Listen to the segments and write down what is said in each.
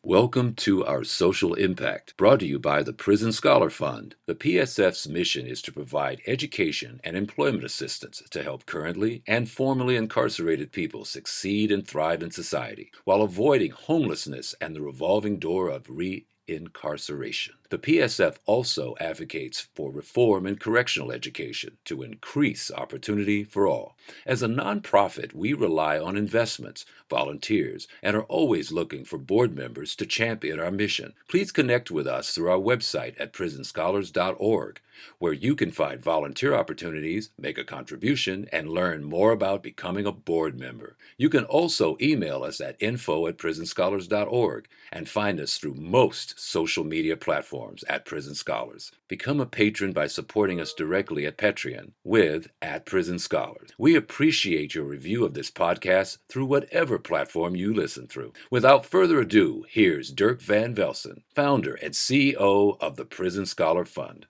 Welcome to our social impact, brought to you by the Prison Scholar Fund. The PSF's mission is to provide education and employment assistance to help currently and formerly incarcerated people succeed and thrive in society, while avoiding homelessness and the revolving door of reincarceration. The PSF also advocates for reform in correctional education to increase opportunity for all. As a nonprofit, we rely on investments, volunteers, and are always looking for board members to champion our mission. Please connect with us through our website at prisonscholars.org, where you can find volunteer opportunities, make a contribution, and learn more about becoming a board member. You can also email us at info@prisonscholars.org and find us through most social media platforms at Prison Scholars. Become a patron by supporting us directly at Patreon with @PrisonScholars. We appreciate your review of this podcast through whatever platform you listen through. Without further ado, here's Dirk Van Velsen, founder and CEO of the Prison Scholar Fund.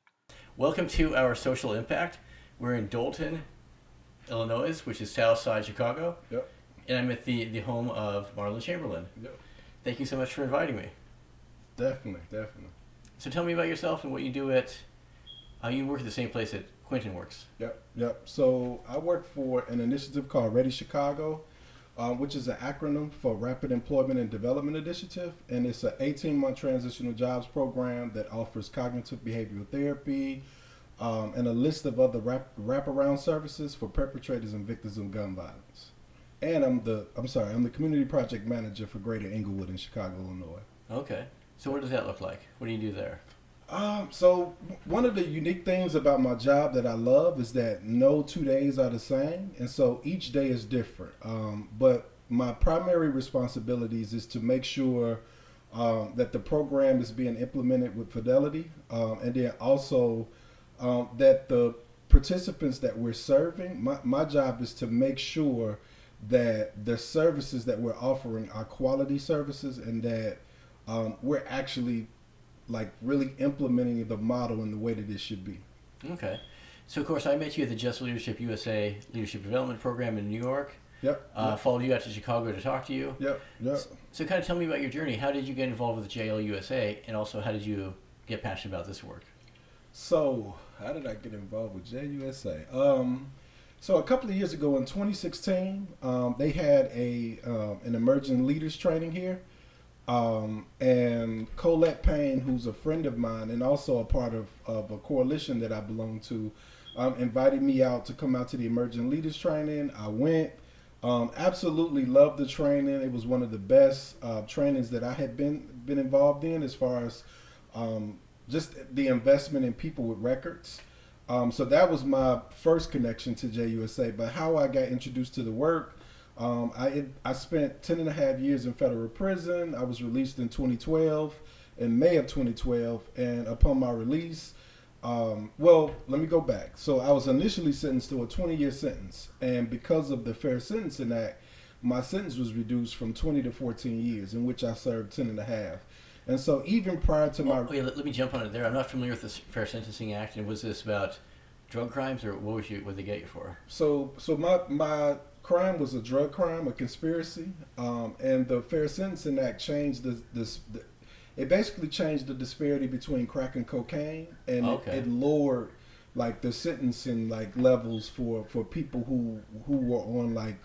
Welcome to our social impact. We're in Dalton, Illinois, which is south side Chicago. Yep. And I'm at the home of Marlon Chamberlain. Yep. Thank you so much for inviting me. Definitely. So tell me about yourself and what you do you work at the same place that Quentin works. Yep. So I work for an initiative called Ready Chicago, which is an acronym for Rapid Employment and Development Initiative, and it's an 18-month transitional jobs program that offers cognitive behavioral therapy and a list of other wraparound services for perpetrators and victims of gun violence. And I'm the community project manager for Greater Englewood in Chicago, Illinois. Okay. So what does that look like? What do you do there? So one of the unique things about my job that I love is that no 2 days are the same, and so each day is different. But my primary responsibilities is to make sure that the program is being implemented with fidelity, and then also that the participants that we're serving, my job is to make sure that the services that we're offering are quality services and that we're actually really implementing the model in the way that it should be. Okay. So of course I met you at the Just Leadership USA Leadership Development Program in New York. Yep. Followed you out to Chicago to talk to you. Yep. So kind of tell me about your journey. How did you get involved with JL USA, and also how did you get passionate about this work? So how did I get involved with JUSA? So a couple of years ago in 2016, they had an emerging leaders training here. And Colette Payne, who's a friend of mine and also a part of a coalition that I belong to, invited me out to come out to the Emerging Leaders Training. I went, absolutely loved the training. It was one of the best trainings that I had been involved in as far as just the investment in people with records. So that was my first connection to JUSA. But how I got introduced to the work, I spent 10 and a half years in federal prison. I was released in 2012, in May of 2012, and upon my release, let me go back. So I was initially sentenced to a 20-year sentence, and because of the Fair Sentencing Act, my sentence was reduced from 20 to 14 years, in which I served 10 and a half. And so even prior to my... Wait, let me jump on it there. I'm not familiar with the Fair Sentencing Act, and was this about drug crimes, or what they get you for? So my crime was a drug crime, a conspiracy, and the Fair Sentencing Act changed it basically changed the disparity between crack and cocaine, and it lowered the sentencing levels for people who were on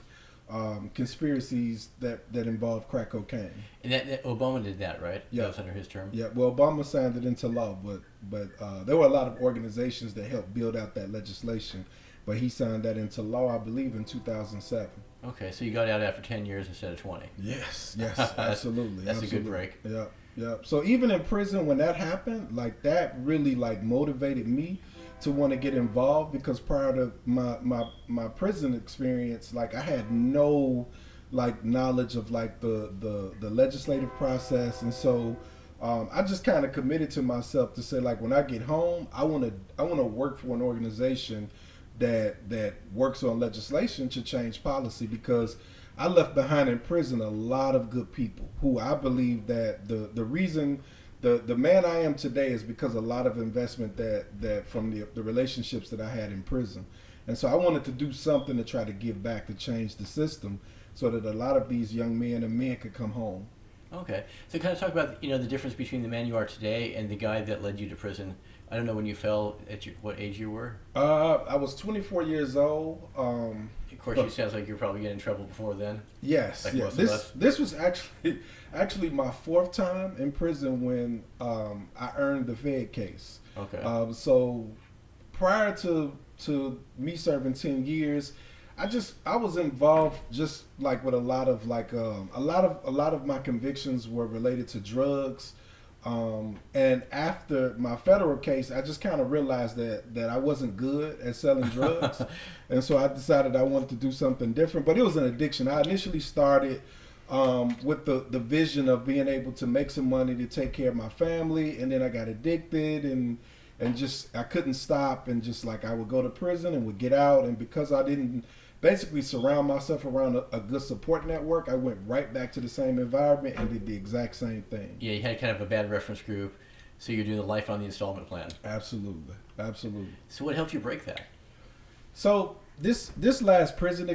conspiracies that involved crack cocaine. And that Obama did that, right? Yeah, that was under his term. Yeah, well, Obama signed it into law, but there were a lot of organizations that helped build out that legislation. But he signed that into law, I believe, in 2007. Okay, so you got out after 10 years instead of 20. Yes, absolutely. That's a good break. Yeah. So even in prison, when that happened, that really motivated me to want to get involved, because prior to my prison experience, I had no knowledge of the legislative process, and so I just kind of committed to myself to say when I get home, I want to work for an organization that works on legislation to change policy, because I left behind in prison a lot of good people who I believe that the reason the man I am today is because a lot of investment that from the relationships that I had in prison. And so I wanted to do something to try to give back, to change the system so that a lot of these young men and men could come home. Okay. So kind of talk about, the difference between the man you are today and the guy that led you to prison. I don't know when you fell, what age you were. I was 24 years old. Of course, you But sounds like you're probably getting in trouble before then, yes, like yeah. most of This us. this was actually my fourth time in prison when I earned the Fed case. Okay. So prior to me serving 10 years, I was involved just like with a lot of a lot of my convictions were related to drugs. And after my federal case, I just kind of realized that I wasn't good at selling drugs, and so I decided I wanted to do something different. But it was an addiction. I initially started with the vision of being able to make some money to take care of my family, and then I got addicted and just I couldn't stop, and just like I would go to prison and would get out, and because I didn't basically surround myself around a good support network, I went right back to the same environment and did the exact same thing. Yeah, you had kind of a bad reference group, so you're doing the life on the installment plan. Absolutely, absolutely. So what helped you break that? So this last prison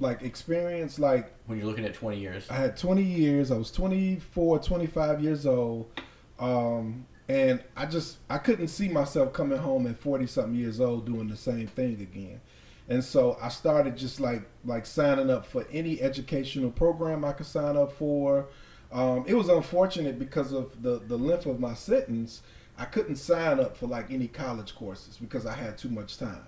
experience, like When you're looking at 20 years. I had 20 years. I was 24, 25 years old. And I couldn't see myself coming home at 40 something years old doing the same thing again. And so I started just like signing up for any educational program I could sign up for. It was unfortunate because of the length of my sentence. I couldn't sign up for like any college courses because I had too much time.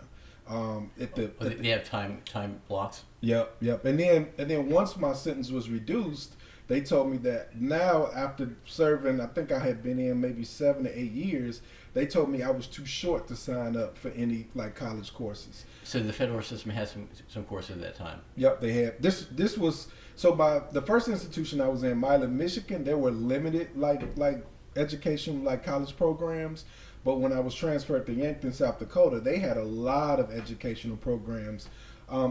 They have time blocks. Yep. And then once my sentence was reduced, they told me that now after serving, I think I had been in maybe 7 to 8 years, they told me I was too short to sign up for any like college courses. So the federal system has some courses at that time. Yep, they had this was so by the first institution I was in, Milan, Michigan, there were limited like education like college programs. But when I was transferred to Yankton, South Dakota, they had a lot of educational programs.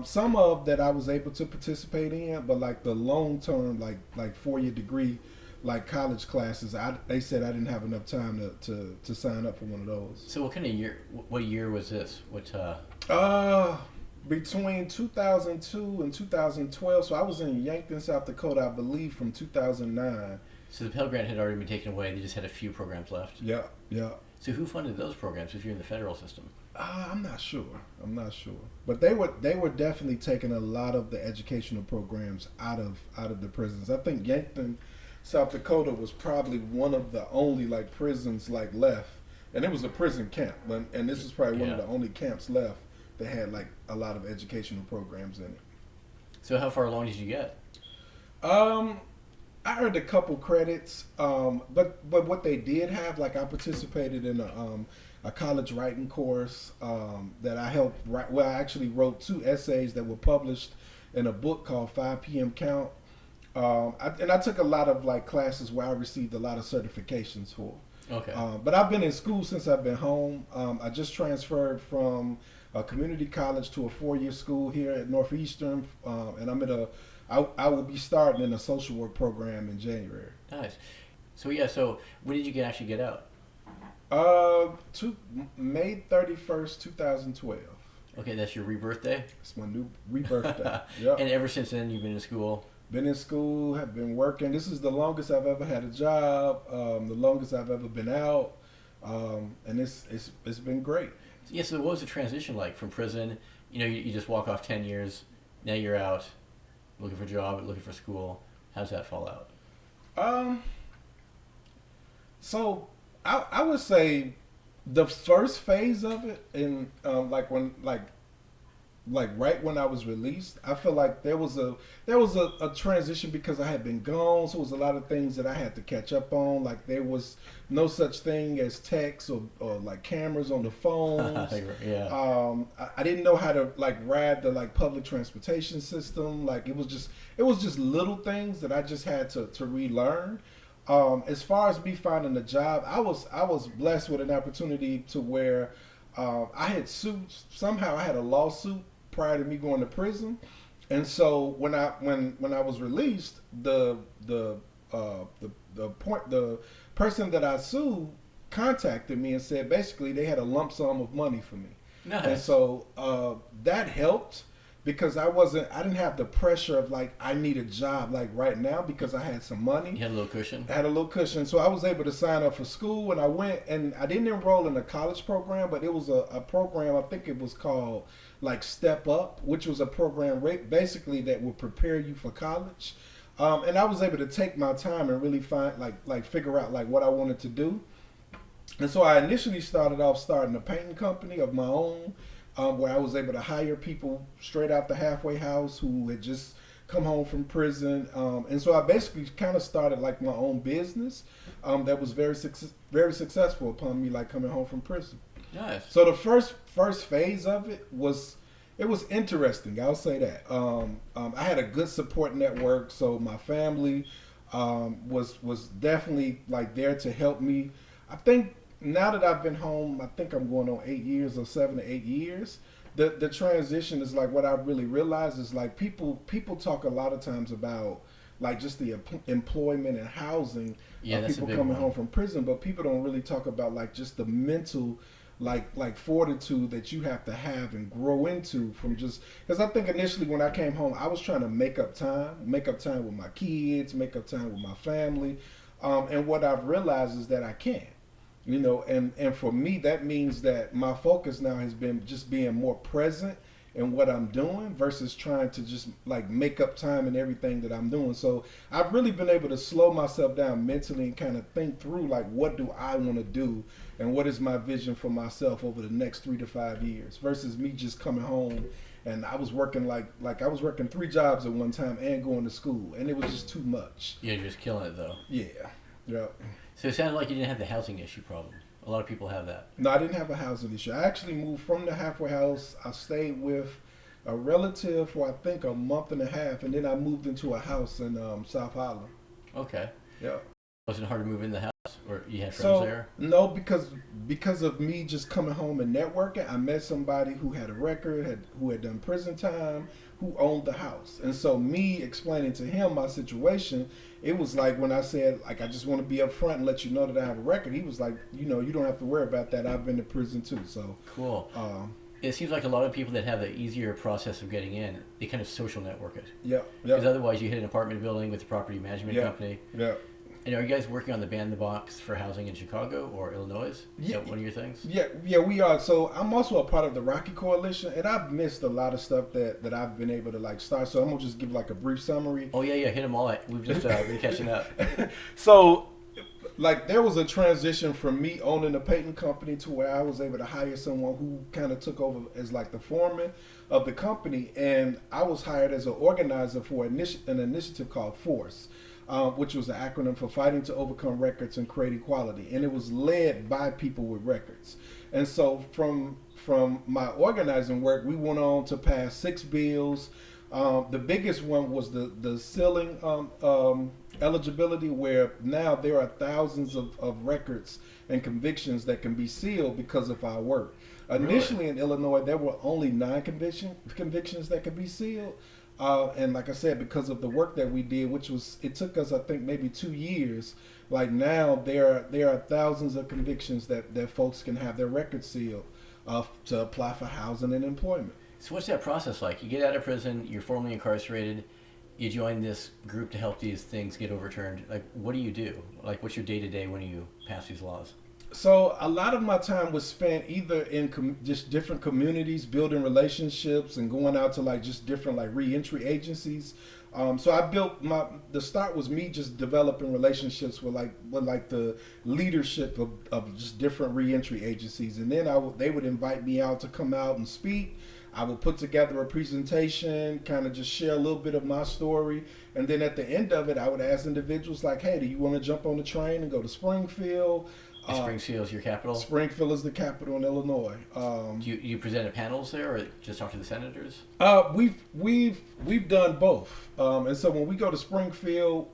Some of that I was able to participate in, but like the long term, like 4 year degree, like college classes, they said I didn't have enough time to sign up for one of those. So what kind of year? What year was this? Between 2002 and 2012. So I was in Yankton, South Dakota, I believe, from 2009. So the Pell Grant had already been taken away. They just had a few programs left. Yeah. So who funded those programs if you're in the federal system? I'm not sure. But they were definitely taking a lot of the educational programs out of the prisons. I think Yankton, South Dakota was probably one of the only like prisons like left, and it was a prison camp. And this is probably one of the only camps left that had like a lot of educational programs in it. So how far along did you get? I earned a couple credits, but what they did have, like I participated in a college writing course that I helped write. Well, I actually wrote 2 essays that were published in a book called 5 p.m. Count. I took a lot of like classes where I received a lot of certifications for. Okay. But I've been in school since I've been home. I just transferred from a community college to a 4-year school here at Northeastern, and I will be starting in a social work program in January. Nice. So when did you actually get out? May 31st, 2012. Okay, that's your rebirth day? It's my new rebirth day. Yep. And ever since then you've been in school? Been in school, have been working. This is the longest I've ever had a job, the longest I've ever been out, and it's been great. Yeah, so what was the transition like from prison? You just walk off 10 years, now you're out, looking for a job, looking for school. How's that fall out? So I would say the first phase of it, and right when I was released, I feel like there was a transition because I had been gone, so it was a lot of things that I had to catch up on. Like there was no such thing as text or like cameras on the phones. Yeah. I didn't know how to like ride the like public transportation system. Like it was just little things that I just had to relearn. As far as me finding a job, I was blessed with an opportunity to where I had sued. Somehow I had a lawsuit prior to me going to prison, and so when I was released, the person that I sued contacted me and said basically they had a lump sum of money for me. Nice. And so that helped because I didn't have the pressure of like I need a job like right now because I had some money. You had a little cushion. I had a little cushion, so I was able to sign up for school, and I went, and I didn't enroll in a college program, but it was a program, I think it was called like Step Up, which was a program basically that would prepare you for college. And I was able to take my time and really find like figure out like what I wanted to do. And so I initially started off starting a painting company of my own, where I was able to hire people straight out the halfway house who had just come home from prison. And so I basically kind of started like my own business that was very successful upon me like coming home from prison. Nice. So the first phase of it was interesting. I'll say that. I had a good support network, so my family was definitely like there to help me. I think now that I've been home, I think I'm going on 8 years or 7 to 8 years. The transition is like what I really realized is like people talk a lot of times about like just the employment and housing of that's people a big coming one. home from prison, but people don't really talk about like just the mental like fortitude that you have to have and grow into from just because I think initially when I came home I was trying to make up time with my kids, make up time with my family, and what I've realized is that I can't, you know, and for me that means that my focus now has been just being more present in what I'm doing versus trying to just like make up time in everything that I'm doing. So I've really been able to slow myself down mentally and kind of think through like what do I want to do and what is my vision for myself over the next 3 to 5 years versus me just coming home and I was working like I was working 3 jobs at one time and going to school and it was just too much. Yeah, you're just killing it though. Yeah. So it sounded like you didn't have the housing issue problem. A lot of people have that. No, I didn't have a housing issue. I actually moved from the halfway house. I stayed with a relative for I think a month and a half, and then I moved into a house in South Holland. Okay. Yeah. Was it hard to move in the house, or you had friends So there? no, because of me just coming home and networking, I met somebody who had a record, who had done prison time, who owned the house, and so me explaining to him my situation, it was like when I said like I just want to be upfront and let you know that I have a record. He was like, you know, you don't have to worry about that. I've been to prison too. So Cool. It seems like a lot of people that have the easier process of getting in, they kind of social network it. yeah, Because otherwise you hit an apartment building with a property management company. yeah. And are you guys working on the Ban the Box for housing in Chicago or Illinois? Is that one of your things? Yeah, we are. So I'm also a part of the Rocky Coalition, and I've missed a lot of stuff that I've been able to like start. So I'm gonna just give like a brief summary. Oh yeah, hit them all. We've just been catching up. So, like, there was a transition from me owning a painting company to where I was able to hire someone who kind of took over as like the foreman of the company, and I was hired as an organizer for an initiative called FORCE. Which was the acronym for Fighting to Overcome Records and Create Equality, and it was led by people with records. And so from my organizing work, we went on to pass 6 bills. The biggest one was the sealing eligibility, where now there are thousands of records and convictions that can be sealed because of our work. Initially in Illinois, there were only 9 convictions that could be sealed. And like I said, because of the work that we did, it took us, I think, maybe 2 years. Like now, there are thousands of convictions that folks can have their records sealed to apply for housing and employment. So what's that process like? You get out of prison, you're formally incarcerated, you join this group to help these things get overturned. Like, what do you do? Like, what's your day-to-day when you pass these laws? So a lot of my time was spent either in just different communities, building relationships, and going out to like just different like reentry agencies. So I built the start was me just developing relationships with the leadership of just different reentry agencies, and then they would invite me out to come out and speak. I would put together a presentation, kind of just share a little bit of my story, and then at the end of it, I would ask individuals like, "Hey, do you want to jump on the train and go to Springfield?" Springfield is your capital? Springfield is the capital in Illinois. Do you present at panels there, or just talk to the senators? We've done both, and so when we go to Springfield,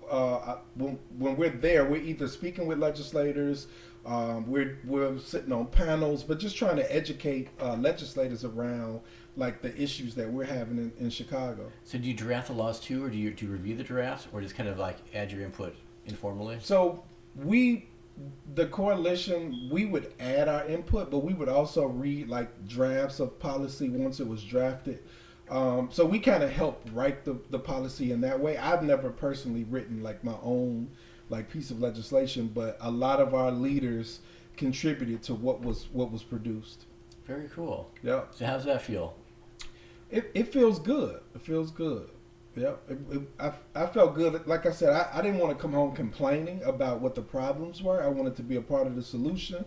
when we're there, we're either speaking with legislators, we're sitting on panels, but just trying to educate legislators around like the issues that we're having in Chicago. So do you draft the laws too, or do you review the drafts, or just kind of like add your input informally? So the coalition, we would add our input, but we would also read like drafts of policy once it was drafted. So we kind of help write the policy in that way. I've never personally written like my own like piece of legislation, but a lot of our leaders contributed to what was produced. Very cool. Yeah. So how's that feel? It feels good. It feels good. Yeah. I felt good. Like I said, I didn't want to come home complaining about what the problems were. I wanted to be a part of the solution.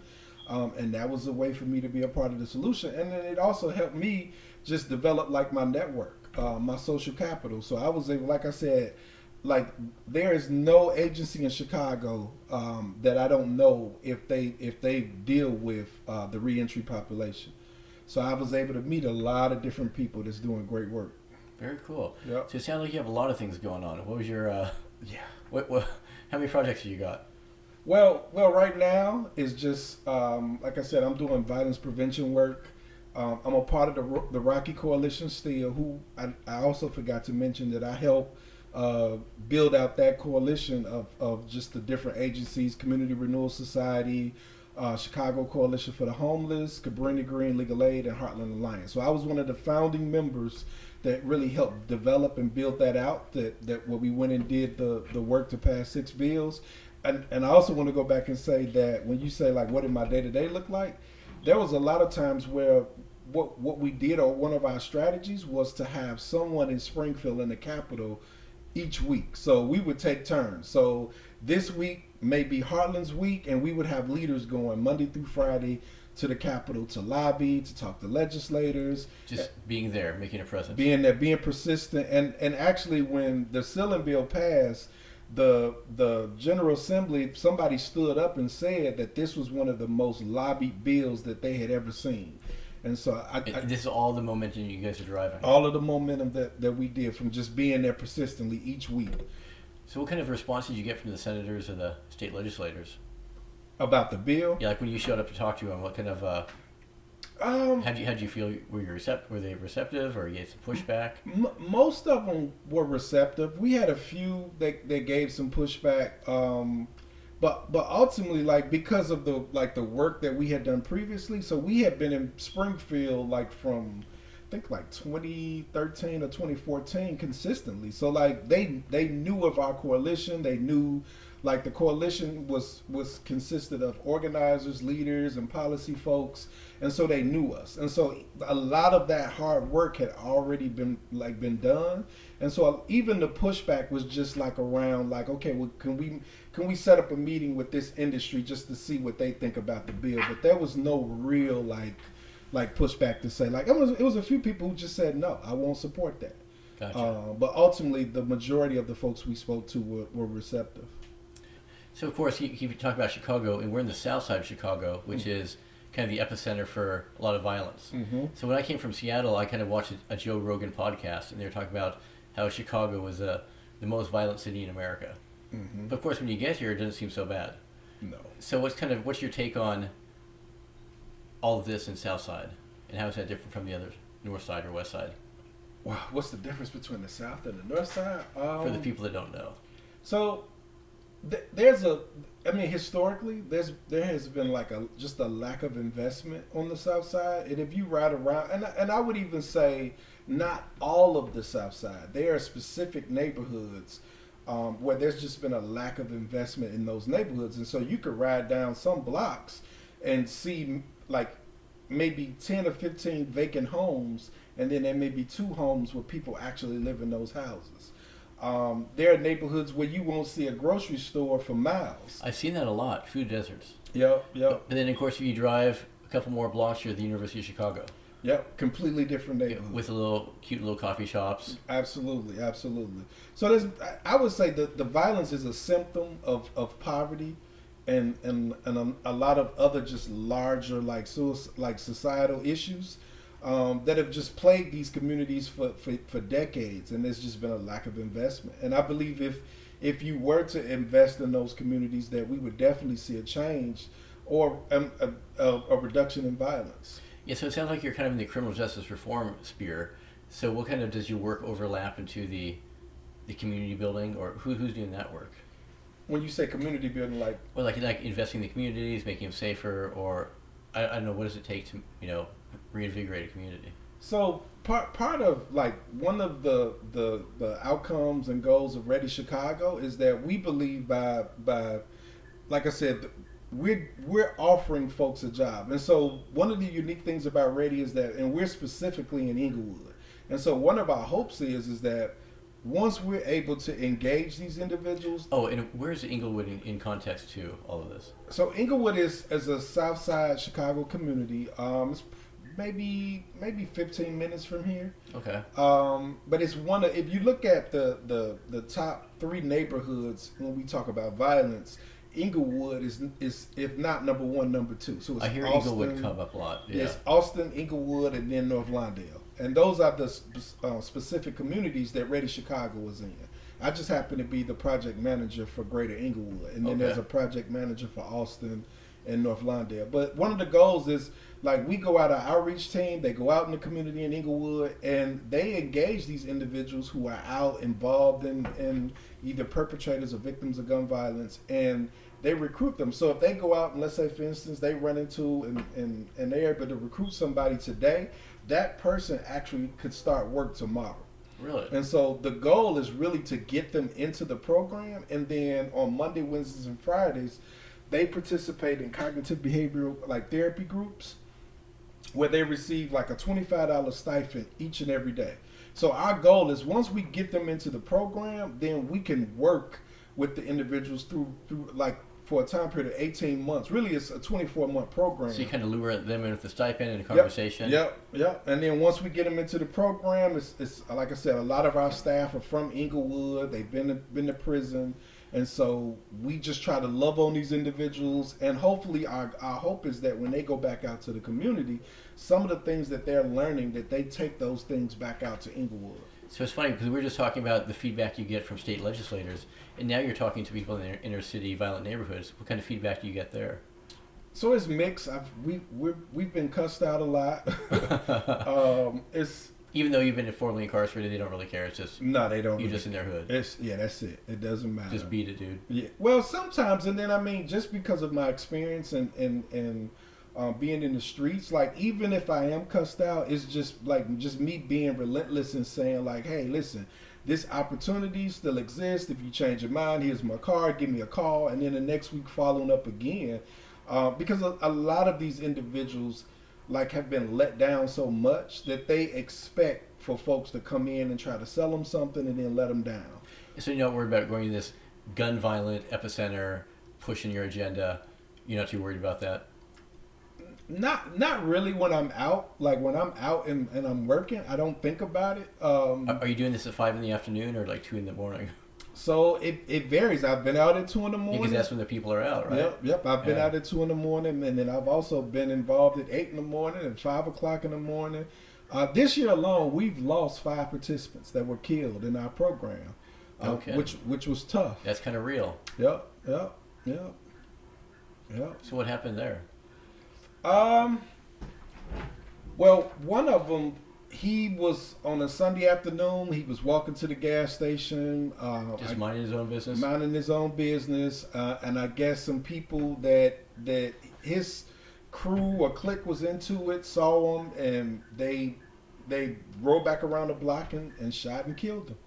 And that was a way for me to be a part of the solution. And then it also helped me just develop like my network, my social capital. So I was able, like I said, like there is no agency in Chicago that I don't know if they deal with the reentry population. So I was able to meet a lot of different people that's doing great work. Very cool. Yep. So it sounds like you have a lot of things going on. What was your Yeah. what how many projects have you got? Well, right now it's just like I said, I'm doing violence prevention work. I'm a part of the Rocky Coalition still. Who I also forgot to mention that I help build out that coalition of just the different agencies: Community Renewal Society, Chicago Coalition for the Homeless, Cabrini Green Legal Aid, and Heartland Alliance. So I was one of the founding members that really helped develop and build that out. That where we went and did the work to pass 6 bills. And I also want to go back and say that when you say like what did my day-to-day look like, there was a lot of times where what we did, or one of our strategies, was to have someone in Springfield in the Capitol each week. So we would take turns. So this week may be Heartland's week, and we would have leaders going Monday through Friday to the Capitol to lobby, to talk to legislators. Just being there, making a presence. Being there, being persistent. And actually when the ceiling bill passed, the General Assembly, somebody stood up and said that this was one of the most lobbied bills that they had ever seen. And so this is all the momentum you guys are driving. all of the momentum that we did from just being there persistently each week. So what kind of response did you get from the senators or the state legislators? About the bill? Yeah, like when you showed up to talk to them, what kind of how'd you feel? Were they receptive, or you get some pushback? Most of them were receptive. We had a few that gave some pushback, but ultimately, like because of the work that we had done previously, so we had been in Springfield like from I think like 2013 or 2014 consistently. So like they knew of our coalition. They knew like the coalition was consisted of organizers, leaders, and policy folks, and so they knew us. And so a lot of that hard work had already been done. And so even the pushback was just like around like, okay, well, can we set up a meeting with this industry just to see what they think about the bill? But there was no real like pushback to say like it was a few people who just said no, I won't support that. Gotcha. But ultimately, the majority of the folks we spoke to were receptive. So of course, you talk about Chicago, and we're in the south side of Chicago, which Mm-hmm. is kind of the epicenter for a lot of violence. Mm-hmm. So when I came from Seattle, I kind of watched a Joe Rogan podcast, and they were talking about how Chicago was the most violent city in America. Mm-hmm. But of course, when you get here, it doesn't seem so bad. No. So what's your take on all of this in South Side, and how is that different from the other North Side or West Side? Wow, what's the difference between the South and the North Side? For the people that don't know. So historically, there has been like just a lack of investment on the South Side, and if you ride around, and I would even say not all of the South Side. There are specific neighborhoods where there's just been a lack of investment in those neighborhoods, and so you could ride down some blocks and see like maybe 10 or 15 vacant homes, and then there may be 2 homes where people actually live in those houses. There are neighborhoods where you won't see a grocery store for miles. I've seen that a lot, food deserts. Yep. But then, of course, if you drive a couple more blocks, you're at the University of Chicago. Yep, completely different neighborhood. With cute little coffee shops. Absolutely. So I would say that the violence is a symptom of poverty and a lot of other just larger like societal issues that have just plagued these communities for decades, and there's just been a lack of investment. And I believe if you were to invest in those communities, that we would definitely see a change or a reduction in violence. Yeah, so it sounds like you're kind of in the criminal justice reform sphere. So what kind of does your work overlap into the community building, or who's doing that work? When you say community building, like investing in the communities, making them safer, or I don't know, what does it take to reinvigorate a community? So part of like one of the outcomes and goals of Ready Chicago is that we believe by like I said, we're offering folks a job, and so one of the unique things about Ready is that, and we're specifically in Inglewood, and so one of our hopes is that once we're able to engage these individuals. Oh, and where's Inglewood in context to all of this? So Inglewood is a South Side Chicago community. It's maybe 15 minutes from here. Okay. But it's one of, if you look at the top three neighborhoods when we talk about violence, Inglewood is if not number one, number two. So it's I hear Austin, Inglewood come up a lot. Yeah. It's Austin, Inglewood, and then North Lawndale, and those are the specific communities that Ready Chicago is in. I just happen to be the project manager for Greater Inglewood, and then there's a project manager for Austin and North Lawndale. But one of the goals is, like, we go out, our outreach team, they go out in the community in Inglewood, and they engage these individuals who are out involved in either perpetrators or victims of gun violence, and they recruit them. So if they go out and, let's say, for instance, they run into and they're able to recruit somebody today, that person actually could start work tomorrow. Really? And so the goal is really to get them into the program, and then on Monday, Wednesdays, and Fridays, they participate in cognitive behavioral like therapy groups where they receive like a $25 stipend each and every day. So our goal is once we get them into the program, then we can work with the individuals through like for a time period of 18 months. Really, it's a 24-month program. So you kind of lure them in with the stipend and a conversation. Yep. And then once we get them into the program, it's like I said, a lot of our staff are from Inglewood. They've been to prison. And so we just try to love on these individuals, and hopefully our hope is that when they go back out to the community, some of the things that they're learning, that they take those things back out to Inglewood. So it's funny because we were just talking about the feedback you get from state legislators, and now you're talking to people in their inner city violent neighborhoods. What kind of feedback do you get there? So it's mixed. We've been cussed out a lot. It's Even though you've been formerly incarcerated, they don't really care. It's just no, they don't. You're just in their hood. That's it. It doesn't matter. Just beat it, dude. Yeah. Well, sometimes, and then I mean, just because of my experience and being in the streets, like even if I am cussed out, it's just me being relentless and saying like, hey, listen, this opportunity still exists. If you change your mind, here's my card. Give me a call, and then the next week following up again, because a lot of these individuals like have been let down so much that they expect for folks to come in and try to sell them something and then let them down. So you're not worried about going to this gun violent epicenter, pushing your agenda. You're not too worried about that? Not really when I'm out. Like when I'm out and I'm working, I don't think about it. Are you doing this at 5 p.m. or like 2 a.m? So it varies. I've been out at 2 a.m. Because that's when the people are out, right? Yep. I've been out at 2 a.m, and then I've also been involved at 8 a.m. and 5 a.m. This year alone, we've lost 5 participants that were killed in our program, which was tough. That's kind of real. Yep. So what happened there? Well, one of them, he was on a Sunday afternoon. He was walking to the gas station, Just minding his own business. Minding his own business, and I guess some people that his crew or clique was into it saw him, and they rolled back around the block and shot and killed him.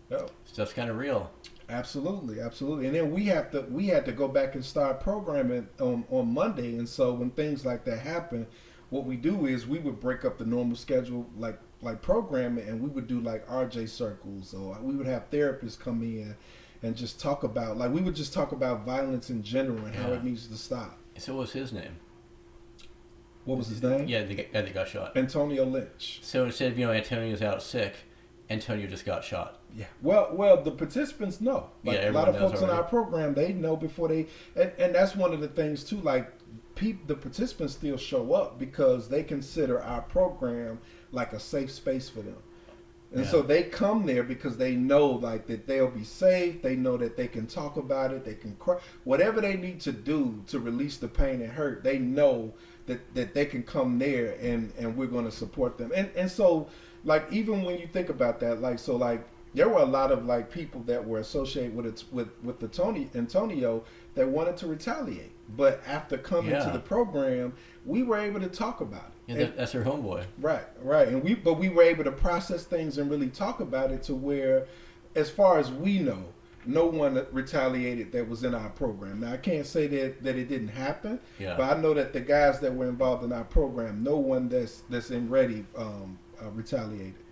Yep. Stuff's kind of real. Absolutely. And then we had to go back and start programming on Monday, and so when things like that happen, what we do is we would break up the normal schedule like programming, and we would do like RJ circles, or we would have therapists come in and just talk about, like, we would just talk about violence in general and how it needs to stop. So what was his name? What was his name? Yeah, the guy that got shot. Antonio Lynch. So instead of, Antonio's out sick, Antonio just got shot. Yeah. Well, the participants know. Like, a lot of folks in our program, they know before they, and that's one of the things too. Like, the participants still show up because they consider our program like a safe space for them, and so they come there because they know like that they'll be safe. They know that they can talk about it. They can cry, whatever they need to do to release the pain and hurt. They know that they can come there and we're going to support them. And so, like, even when you think about that, like, so like there were a lot of like people that were associated with the Tony Antonio that wanted to retaliate. But after coming to the program, we were able to talk about it. Yeah, that's her homeboy. Right. And we were able to process things and really talk about it to where, as far as we know, no one retaliated that was in our program. Now I can't say that it didn't happen, but I know that the guys that were involved in our program, no one that's in Ready retaliated.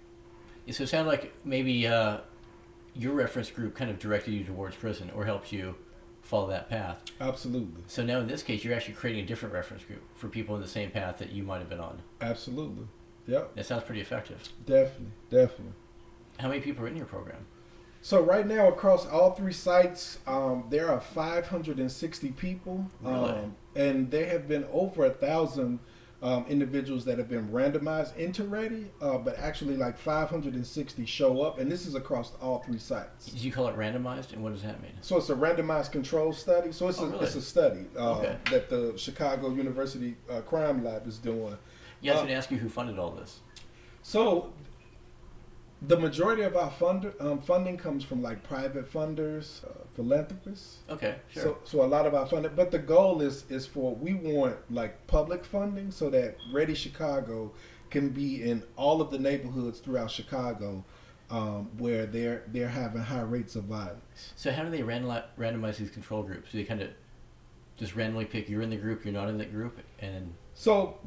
Yeah, so it sounded like maybe your reference group kind of directed you towards prison or helped you follow that path. Absolutely. So now in this case, you're actually creating a different reference group for people in the same path that you might have been on. Absolutely. Yep. That sounds pretty effective. Definitely. How many people are in your program? So right now across all 3 sites, there are 560 people. Really? And there have been over 1,000 individuals that have been randomized into Ready, but actually like 560 show up, and this is across all 3 sites. Did you call it randomized, and what does that mean? So it's a randomized control study. So it's it's a study that the Chicago University Crime Lab is doing. Yeah, I was going to ask you who funded all this. So the majority of our funding comes from like private funders, philanthropists. Okay, sure. So a lot of our funding, but the goal is we want like public funding so that Ready Chicago can be in all of the neighborhoods throughout Chicago where they're having high rates of violence. So how do they randomize these control groups? Do they kind of just randomly pick you're in the group, you're not in the group, and so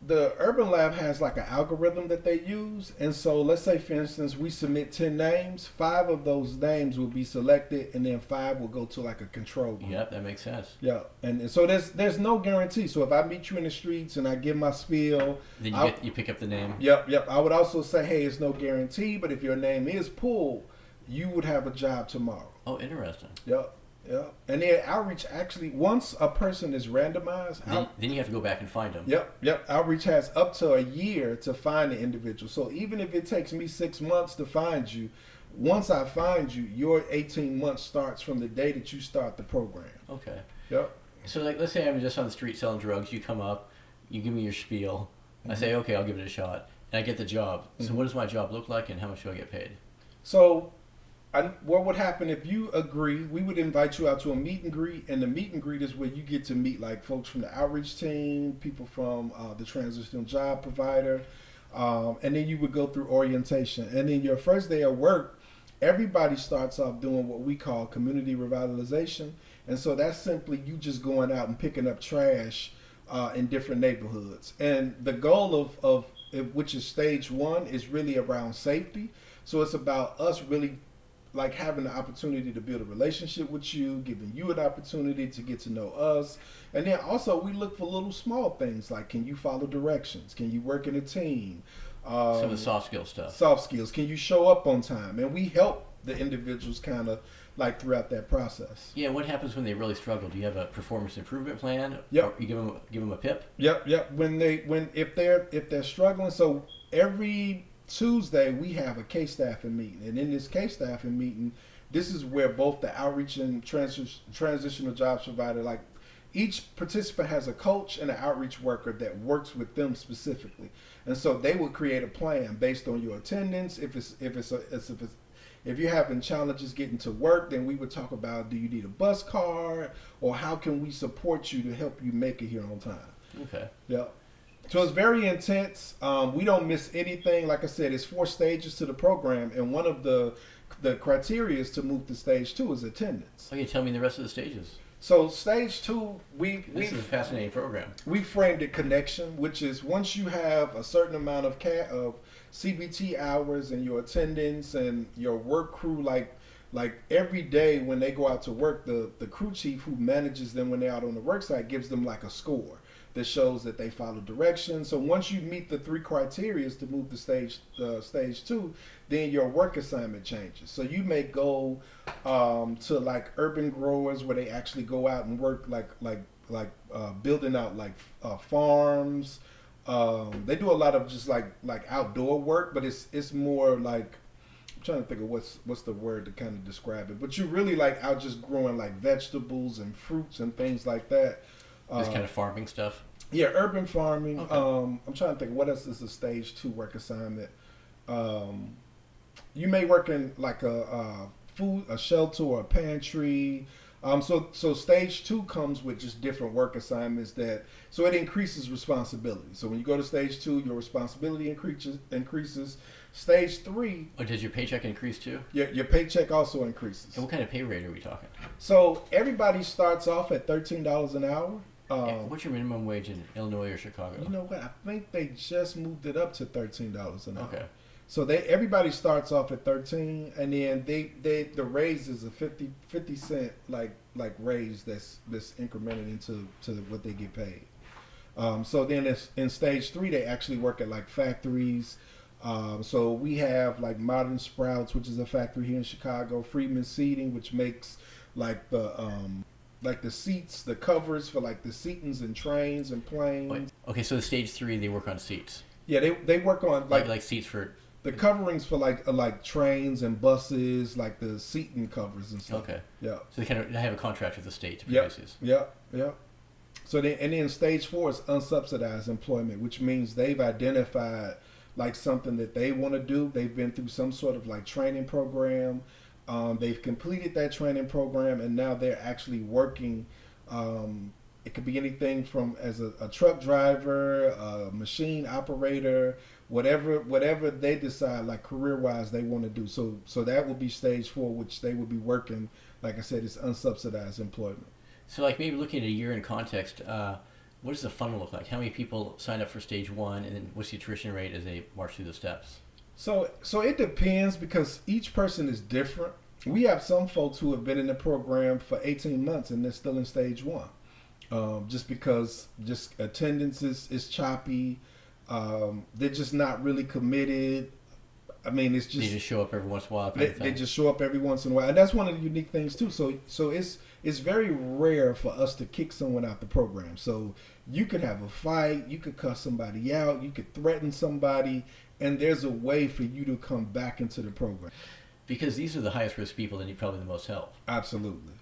the Urban Lab has like an algorithm that they use, and so let's say for instance we submit 10 names, 5 of those names will be selected, and then 5 will go to like a control group. Yep, that makes sense. Yeah, and so there's no guarantee. So if I meet you in the streets and I give my spiel, then you pick up the name. Yep. I would also say, hey, it's no guarantee, but if your name is pulled, you would have a job tomorrow. Oh, interesting. Yep. And then outreach actually, once a person is randomized, then you have to go back and find them. Yep. Outreach has up to a year to find the individual. So even if it takes me 6 months to find you, once I find you, your 18 months starts from the day that you start the program. Okay. Yep. So like, let's say I'm just on the street selling drugs. You come up, you give me your spiel. I say, okay, I'll give it a shot, and I get the job. So what does my job look like, and how much do I get paid? So what would happen if you agree? We would invite you out to a meet and greet, and the meet and greet is where you get to meet like folks from the outreach team, people from the transitional job provider, and then you would go through orientation. And then your first day of work, everybody starts off doing what we call community revitalization, and so that's simply you just going out and picking up trash in different neighborhoods. And the goal of which is stage 1 is really around safety. So it's about us really like having the opportunity to build a relationship with you, giving you an opportunity to get to know us. And then also we look for little small things like, can you follow directions? Can you work in a team? Some of the soft skill stuff. Soft skills. Can you show up on time? And we help the individuals kind of like throughout that process. Yeah, what happens when they really struggle? Do you have a performance improvement plan? Yep. Or you give them a PIP? Yep. If they're struggling, so every Tuesday we have a case staffing meeting, and in this case staffing meeting, this is where both the outreach and transitional jobs provider, like each participant has a coach and an outreach worker that works with them specifically, and so they will create a plan based on your attendance. If you're having challenges getting to work, then we would talk about, do you need a bus card, or how can we support you to help you make it here on time? Okay. Yeah. So it's very intense. We don't miss anything. Like I said, it's 4 stages to the program, and one of the criteria is to move to stage 2 is attendance. Okay, tell me the rest of the stages. So stage 2, this is a fascinating program. We framed it connection, which is once you have a certain amount of CBT hours and your attendance and your work crew, like every day when they go out to work, the crew chief who manages them when they're out on the work site gives them like a score that shows that they follow directions. So once you meet the 3 criteria to move to stage 2, then your work assignment changes. So you may go to like urban growers where they actually go out and work like building out like farms. They do a lot of just like outdoor work, but it's more like, I'm trying to think of what's the word to kind of describe it. But you really like out just growing like vegetables and fruits and things like that. This kind of farming stuff? Yeah, urban farming. Okay. I'm trying to think what else is a stage 2 work assignment. you may work in like a shelter or a pantry. So stage two comes with just different work assignments so it increases responsibility. So when you go to stage two, your responsibility increases. Stage three, Oh, does your paycheck increase too? your paycheck also increases. And what kind of pay rate are we talking? So everybody starts off at $13 an hour. What's your minimum wage in Illinois or Chicago? You know what? I think they just moved it up to $13 an hour. Okay. So everybody starts off at 13, and then the raise is a 50 cent like raise that's incremented into what they get paid. So then in stage three, they actually work at like factories. So we have like Modern Sprouts, which is a factory here in Chicago, Freedman Seating, which makes like the seats, the covers for like the seatings and trains and planes. Wait, okay, so stage three, they work on seats. Yeah, they work on Like seats for... the coverings for like trains and buses, like the seating covers and stuff. Okay. Yeah. So they have a contract with the state to Yep. produce these. Yep. So then stage four is unsubsidized employment, which means they've identified like something that they want to do. They've been through some sort of like training program. They've completed that training program, and now they're actually working. It could be anything from as a truck driver, a machine operator, whatever they decide, like career-wise, they want to do. So that will be stage four, which they will be working. Like I said, it's unsubsidized employment. So like maybe looking at a year in context, what does the funnel look like? How many people sign up for stage one, and then what's the attrition rate as they march through the steps? So it depends because each person is different. We have some folks who have been in the program for 18 months and they're still in stage one. Just because attendance is choppy. They're just not really committed. I mean, it's just... They just show up every once in a while. They just show up every once in a while. And that's one of the unique things too. So it's very rare for us to kick someone out the program. So you could have a fight, you could cuss somebody out, you could threaten somebody, and there's a way for you to come back into the program. Because these are the highest risk people that need probably the most help. Absolutely.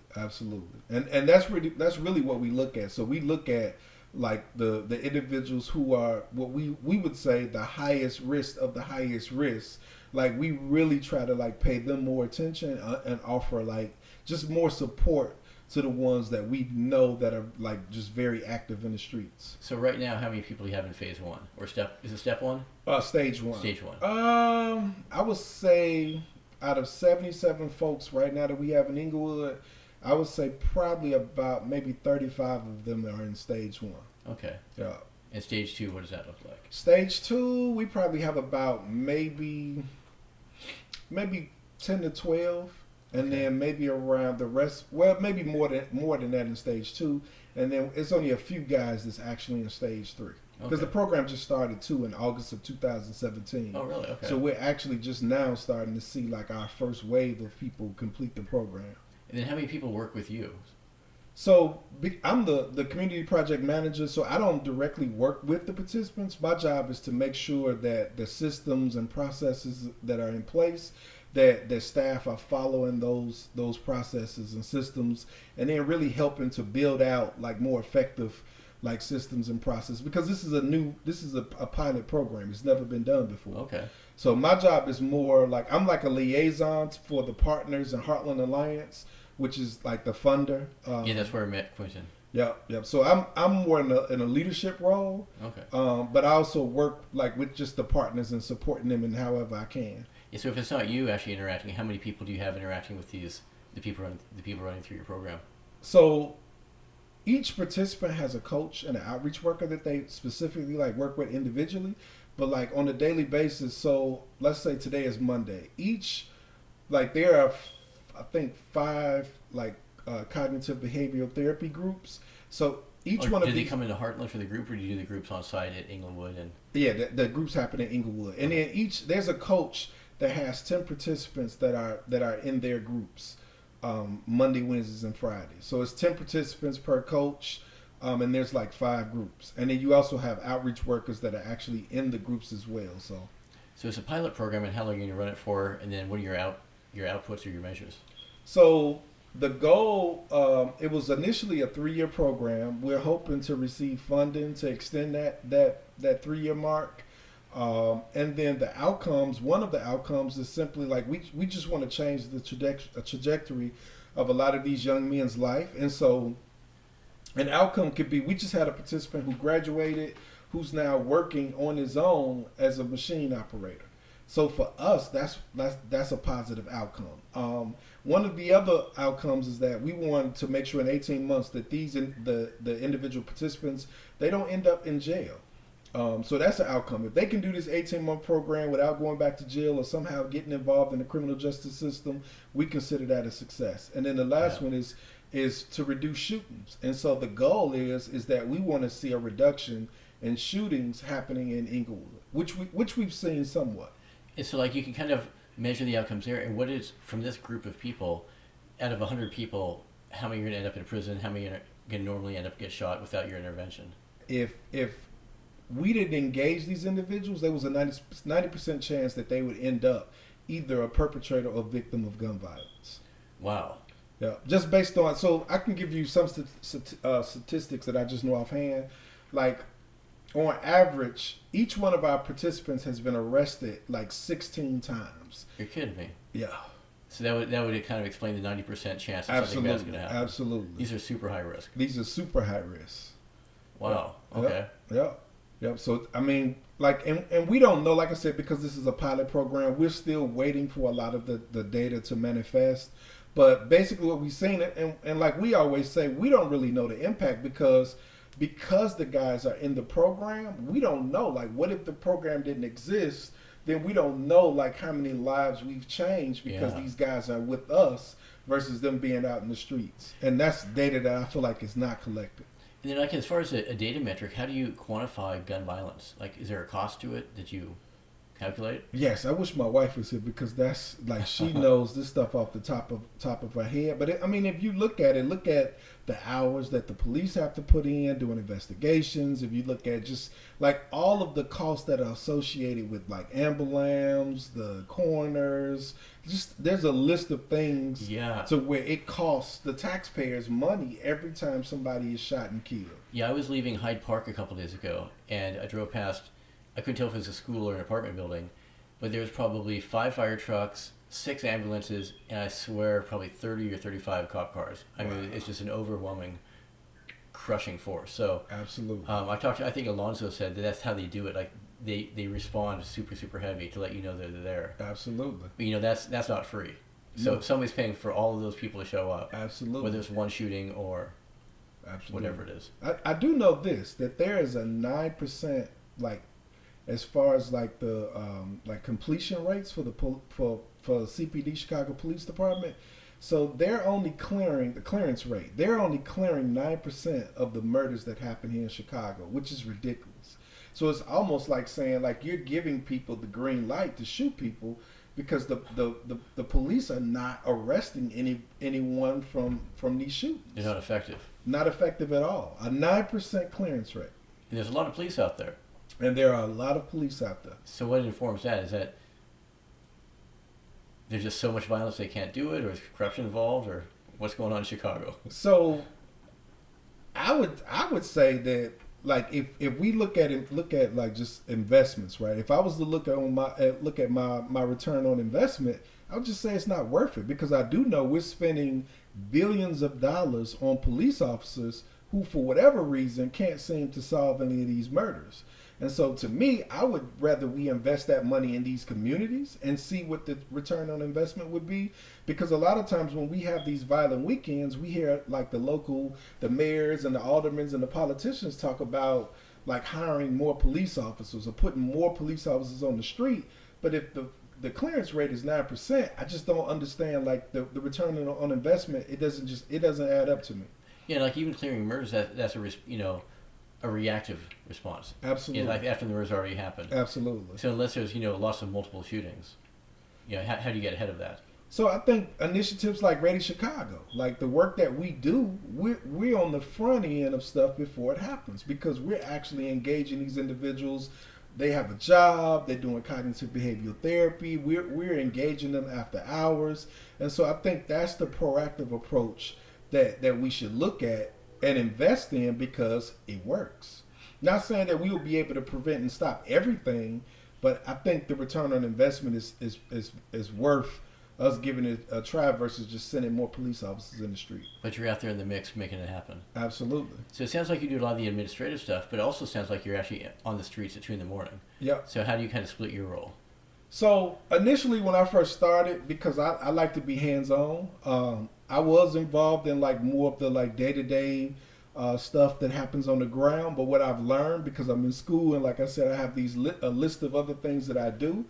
And that's really what we look at. So we look at like the individuals who are what we would say the highest risk of the highest risk. Like we really try to like pay them more attention and offer like just more support to the ones that we know that are like just very active in the streets. So right now, how many people do you have in phase one? Or is it step one? Stage one. Stage one. I would say out of 77 folks right now that we have in Inglewood, I would say probably about maybe 35 of them are in stage one. Okay. Yeah. And stage two, what does that look like? Stage two, we probably have about maybe 10 to 12. And Okay. then maybe around the rest, well, maybe more than that in stage two. And then it's only a few guys that's actually in stage three. Because Okay. the program just started too in August of 2017. Oh, really? Okay. So we're actually just now starting to see like our first wave of people complete the program. And then how many people work with you? So I'm the community project manager, so I don't directly work with the participants. My job is to make sure that the systems and processes that are in place, that staff are following those processes and systems, and then really helping to build out like more effective like systems and processes, because this is a pilot program. It's never been done before. Okay. So my job is more like I'm like a liaison for the partners in Heartland Alliance, which is like the funder. Yeah, that's where I met Quentin. Yep. So I'm more in a leadership role. Okay. But I also work like with just the partners and supporting them in however I can. Yeah, so if it's not you actually interacting, how many people do you have interacting with the people running through your program? So each participant has a coach and an outreach worker that they specifically like work with individually, but like on a daily basis. So let's say today is Monday. There are I think 5 like cognitive behavioral therapy groups. So each one of these... these... they come into Heartland for the group, or do you do the groups on site at Inglewood? And Yeah, the groups happen in Inglewood. And then there's a coach that has 10 participants that are in their groups Monday, Wednesdays, and Fridays. So it's 10 participants per coach, and there's like 5 groups. And then you also have outreach workers that are actually in the groups as well. So it's a pilot program, and how long are you going to run it for? And then what are your outputs or your measures? So the goal, it was initially a 3-year program. We're hoping to receive funding to extend that 3-year mark. And then the outcomes, one of the outcomes is simply like we just want to change the trajectory of a lot of these young men's life. And so an outcome could be we just had a participant who graduated who's now working on his own as a machine operator. So for us, that's a positive outcome. One of the other outcomes is that we want to make sure in 18 months that the individual participants, they don't end up in jail. So that's an outcome. If they can do this 18-month program without going back to jail or somehow getting involved in the criminal justice system, we consider that a success. And then the last one is to reduce shootings. And so the goal is that we want to see a reduction in shootings happening in Inglewood, which we've seen somewhat. And so, like, you can kind of measure the outcomes there. And what is, from this group of people, out of 100 people, how many are going to end up in prison? How many are going to normally end up get shot without your intervention? If we didn't engage these individuals, there was a 90% chance that they would end up either a perpetrator or victim of gun violence. Wow. Yeah, just based on, so I can give you some statistics that I just know offhand. Like, on average, each one of our participants has been arrested like 16 times. You're kidding me. Yeah. So that would kind of explain the 90% chance that something bad's going to happen. Absolutely. These are super high risk. These are super high risk. Wow. Yeah. Okay. Yep. So, I mean, like, and we don't know, like I said, because this is a pilot program, we're still waiting for a lot of the data to manifest. But basically what we've seen, and like we always say, we don't really know the impact because the guys are in the program, we don't know. Like, what if the program didn't exist? Then we don't know, like, how many lives we've changed because these guys are with us versus them being out in the streets. And that's data that I feel like is not collected. And then, like, as far as a data metric, how do you quantify gun violence? Like, is there a cost to it that you calculate? Yes, I wish my wife was here because that's like she knows this stuff off the top of her head. But I mean, if you look at the hours that the police have to put in doing investigations. If you look at just like all of the costs that are associated with like ambulance, the coroners, just there's a list of things to where it costs the taxpayers money every time somebody is shot and killed. Yeah, I was leaving Hyde Park a couple days ago, and I drove past. I couldn't tell if it was a school or an apartment building, but there was probably 5 fire trucks, 6 ambulances, and I swear probably 30 or 35 cop cars. I mean, it's just an overwhelming, crushing force. So absolutely, I think Alonzo said that that's how they do it. Like they respond super, super heavy to let you know they're there. Absolutely. But you know that's not free. So somebody's paying for all of those people to show up. Absolutely. Whether it's one shooting or whatever it is. I do know this, that there is a 9% like, as far as like the like completion rates for the for CPD Chicago Police Department. So they're only clearing the clearance rate. They're only clearing 9% of the murders that happen here in Chicago, which is ridiculous. So it's almost like saying like you're giving people the green light to shoot people because the police are not arresting anyone from these shootings. They're not effective. Not effective at all. A 9% clearance rate. And there's a lot of police out there. And there are a lot of police out there. So what informs that? Is that there's just so much violence they can't do it, or is corruption involved, or what's going on in Chicago? So I would say that like if we look at like just investments, right? If I was to look at my return on investment, I would just say it's not worth it because I do know we're spending billions of dollars on police officers who, for whatever reason, can't seem to solve any of these murders. And so to me, I would rather we invest that money in these communities and see what the return on investment would be. Because a lot of times when we have these violent weekends, we hear like the mayors and the aldermen and the politicians talk about like hiring more police officers or putting more police officers on the street. But if the clearance rate is 9%, I just don't understand like the return on investment. It doesn't add up to me. Yeah, like even clearing murders, that's a reactive response. Absolutely. Like after the murder's already happened. Absolutely. So unless there's loss of multiple shootings, how do you get ahead of that? So I think initiatives like Ready Chicago, like the work that we do, we're on the front end of stuff before it happens because we're actually engaging these individuals. They have a job. They're doing cognitive behavioral therapy. We're engaging them after hours, and so I think that's the proactive approach that we should look at and invest in because it works. Not saying that we will be able to prevent and stop everything, But I think the return on investment is worth us giving it a try versus just sending more police officers in the street. But you're out there in the mix making it happen. Absolutely. So it sounds like you do a lot of the administrative stuff, but it also sounds like you're actually on the streets at 2 in the morning. Yep. So how do you kind of split your role? So initially, when I first started, because I like to be hands-on, I was involved in like more of the like day-to-day stuff that happens on the ground. But what I've learned, because I'm in school and like I said, I have a list of other things that I do,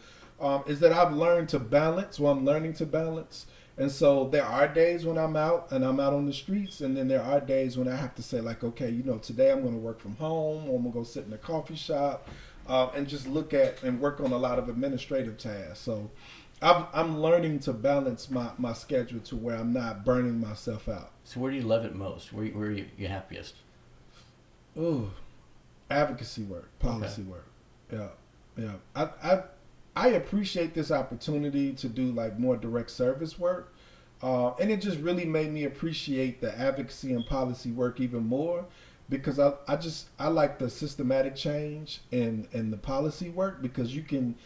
is that I've learned to balance. Well, I'm learning to balance. And so there are days when I'm out and I'm out on the streets, and then there are days when I have to say like, okay, you know, today I'm going to work from home, or I'm going to go sit in a coffee shop. And just look at and work on a lot of administrative tasks. So I'm learning to balance my schedule to where I'm not burning myself out. So where do you love it most? Where are you happiest? Ooh, advocacy work, policy Okay. work. Yeah. I appreciate this opportunity to do like more direct service work. And it just really made me appreciate the advocacy and policy work even more, because I like the systematic change and the policy work, because you can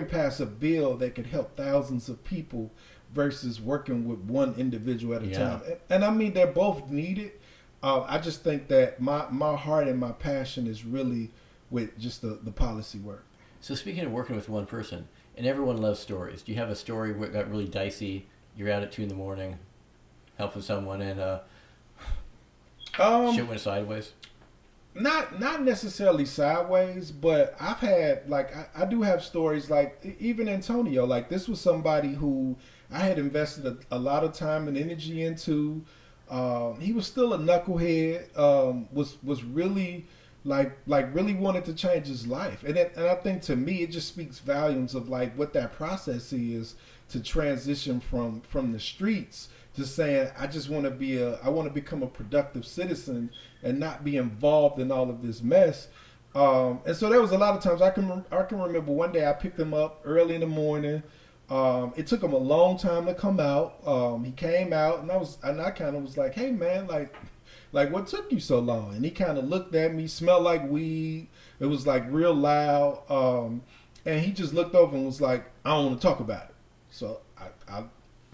pass a bill that could help thousands of people versus working with one individual at a time. And I mean, they're both needed. I just think that my heart and my passion is really with just the policy work. So speaking of working with one person, and everyone loves stories. Do you have a story where it got really dicey? You're out at 2 in the morning, helping someone, and shit went sideways? Not necessarily sideways, but I've had like I do have stories like even Antonio. Like this was somebody who I had invested a lot of time and energy into. He was still a knucklehead. Was really like really wanted to change his life, and I think to me it just speaks volumes of like what that process is to transition from the streets to saying I just want to I want to become a productive citizen and not be involved in all of this mess. And so there was a lot of times I can remember one day I picked him up early in the morning. It took him a long time to come out. He came out and I kind of was like, hey man, like what took you so long? And he kind of looked at me, smelled like weed. It was like real loud. And he just looked over and was like, I don't want to talk about it. So I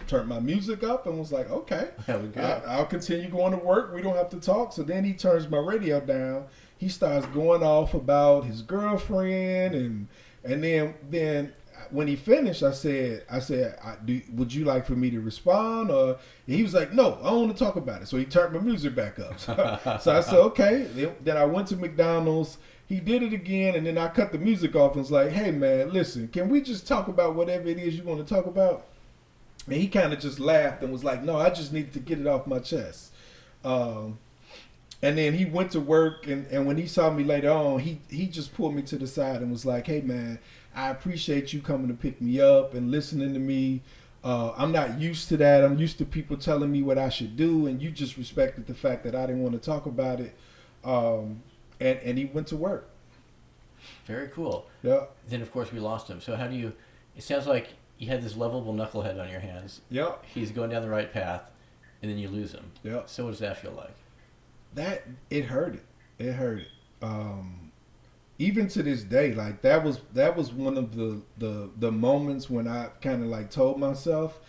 turned my music up and was like, okay, I'll continue going to work. We don't have to talk. So then he turns my radio down. He starts going off about his girlfriend, and then when he finished, I said, would you like for me to respond? Or and he was like, no, I don't want to talk about it. So he turned my music back up. So I said, okay. Then I went to McDonald's. He did it again, and then I cut the music off and was like, hey man, listen, can we just talk about whatever it is you want to talk about? And he kind of just laughed and was like, no, I just needed to get it off my chest. And then he went to work, and when he saw me later on, he just pulled me to the side and was like, hey, man, I appreciate you coming to pick me up and listening to me. I'm not used to that. I'm used to people telling me what I should do, and you just respected the fact that I didn't want to talk about it. And he went to work. Very cool. Yeah. Then, of course, we lost him. So how do you... It sounds like you had this lovable knucklehead on your hands. Yeah. He's going down the right path, and then you lose him. Yeah. So what does that feel like? It hurt it. Even to this day, like that was one of the moments when I kind of like told myself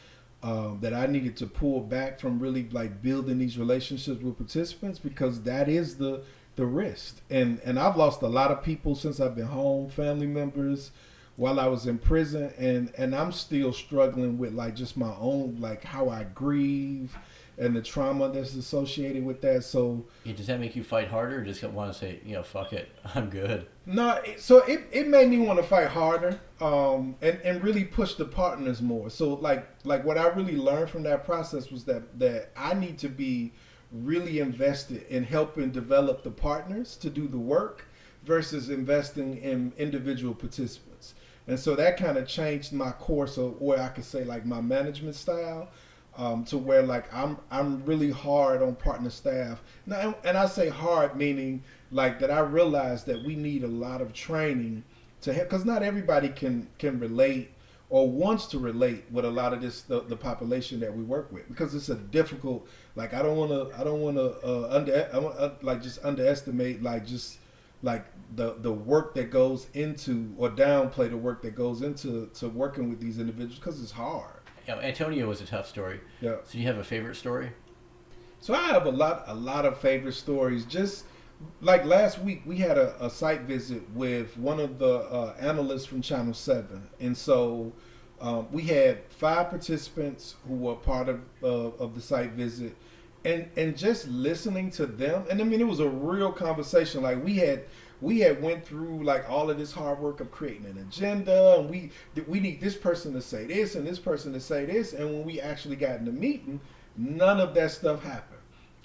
that I needed to pull back from really like building these relationships with participants, because that is the risk. And I've lost a lot of people since I've been home, family members, while I was in prison, and I'm still struggling with like just my own, like how I grieve and the trauma that's associated with that. So Does that make you fight harder, or just want to say, fuck it, I'm good? no, so it made me want to fight harder, and really push the partners more. So like what I really learned from that process was that I need to be really invested in helping develop the partners to do the work versus investing in individual participants. And so that kind of changed my course, or I could say like my management style, to where like I'm really hard on partner staff. Now, and I say hard meaning like that I realize that we need a lot of training to help, because not everybody can relate or wants to relate with a lot of the population that we work with, because it's a difficult, like I don't want to just underestimate like just like the work that goes into, or downplay the work that goes into working with these individuals, because it's hard. Antonio was a tough story. Yeah. So do you have a favorite story? So I have a lot of favorite stories. Just like last week, we had a site visit with one of the analysts from Channel 7, and so we had 5 participants who were part of the site visit, and just listening to them, and I mean, it was a real conversation. Like we had went through like all of this hard work of creating an agenda, and we need this person to say this and this person to say this, and when we actually got in the meeting, none of that stuff happened.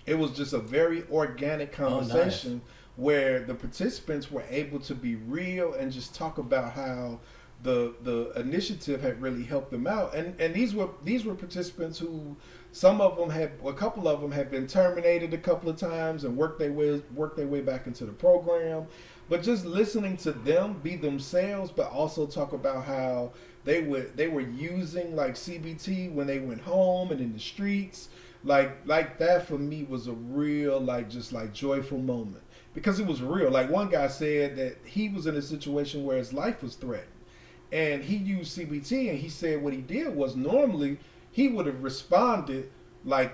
It was just a very organic conversation. Nice. Where the participants were able to be real and just talk about how the initiative had really helped them out. And these were participants who, a couple of them had been terminated a couple of times and worked their way back into the program. But just listening to them be themselves, but also talk about how they were using like CBT when they went home and in the streets, like that for me was a real just joyful moment, because it was real. Like one guy said that he was in a situation where his life was threatened, and he used CBT, and he said what he did was, normally he would have responded like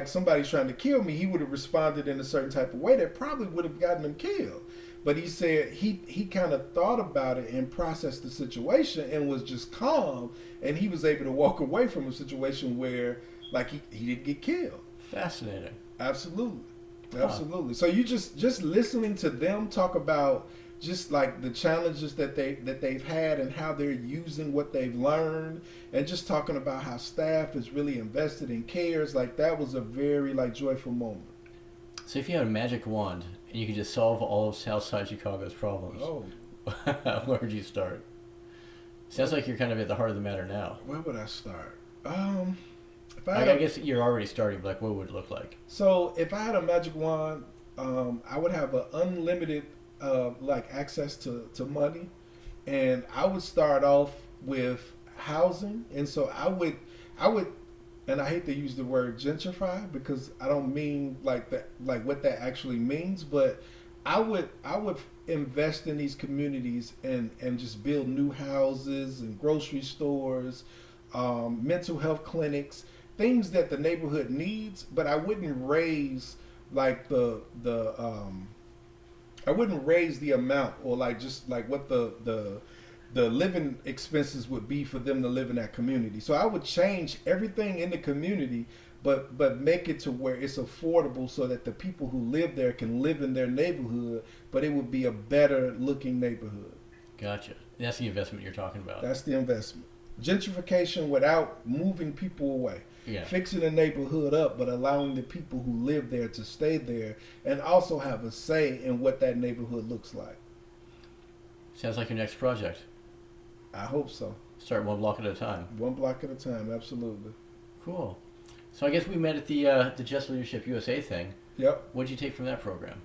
somebody's trying to kill me. He would have responded in a certain type of way that probably would have gotten him killed. But he said he kind of thought about it and processed the situation and was just calm, and he was able to walk away from a situation where like he didn't get killed. Fascinating. Absolutely. So you just listening to them talk about just like the challenges that they've had and how they're using what they've learned, and just talking about how staff is really invested and cares, like that was a very joyful moment. So if you had a magic wand and you could just solve all of Southside Chicago's problems, where would you start? Sounds like you're kind of at the heart of the matter now. Where would I start? I guess you're already starting, but what would it look like? So if I had a magic wand, I would have an unlimited access to money, and I would start off with housing. And so I would, and I hate to use the word gentrify because I don't mean like what that actually means, but I would invest in these communities and just build new houses and grocery stores, mental health clinics, things that the neighborhood needs. But I wouldn't raise I wouldn't raise the amount, or what the living expenses would be for them to live in that community. So I would change everything in the community, but make it to where it's affordable so that the people who live there can live in their neighborhood, but it would be a better looking neighborhood. Gotcha. That's the investment you're talking about. That's the investment. Gentrification without moving people away. Yeah. Fixing the neighborhood up, but allowing the people who live there to stay there and also have a say in what that neighborhood looks like. Sounds like your next project. I hope so. Start one block at a time. One block at a time, absolutely. Cool. So I guess we met at the Just Leadership USA thing. Yep. What did you take from that program?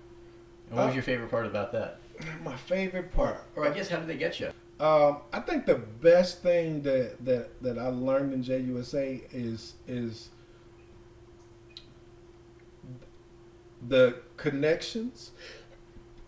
And what was your favorite part about that? My favorite part. Or I guess, how did they get you? I think the best thing that I learned in JUSA is the connections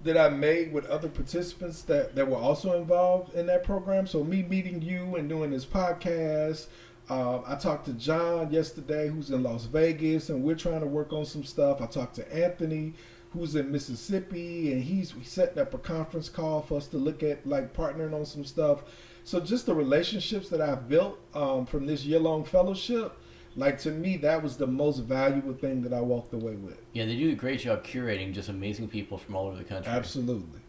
that I made with other participants that were also involved in that program. So me meeting you and doing this podcast. I talked to John yesterday, who's in Las Vegas, and we're trying to work on some stuff. I talked to Anthony, who's in Mississippi, and he's setting up a conference call for us to look at partnering on some stuff. So just the relationships that I've built from this year-long fellowship, to me, that was the most valuable thing that I walked away with. Yeah, they do a great job curating just amazing people from all over the country. Absolutely.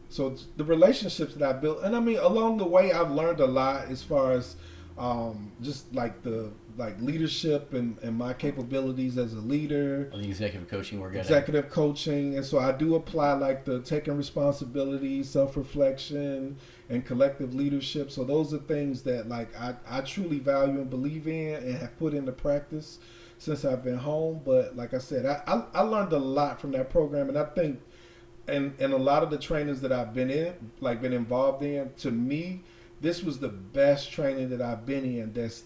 So the relationships that I built, and I mean, along the way, I've learned a lot as far as just the leadership and my capabilities as a leader. The executive coaching we're getting. Executive coaching. And so I do apply the taking responsibility, self-reflection, and collective leadership. So those are things that I truly value and believe in and have put into practice since I've been home. But like I said, I learned a lot from that program, and I think and a lot of the trainings that I've been involved in, to me, this was the best training that I've been in that's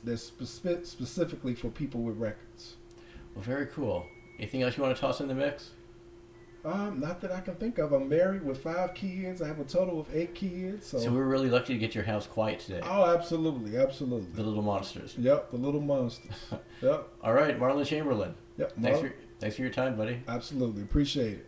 specifically for people with records. Well, very cool. Anything else you want to toss in the mix? Not that I can think of. I'm married with 5 kids. I have a total of 8 kids. So we're really lucky to get your house quiet today. Oh, absolutely, absolutely. The little monsters. Yep, the little monsters. Yep. All right, Marlon Chamberlain. Yep. Thanks for your time, buddy. Absolutely, appreciate it.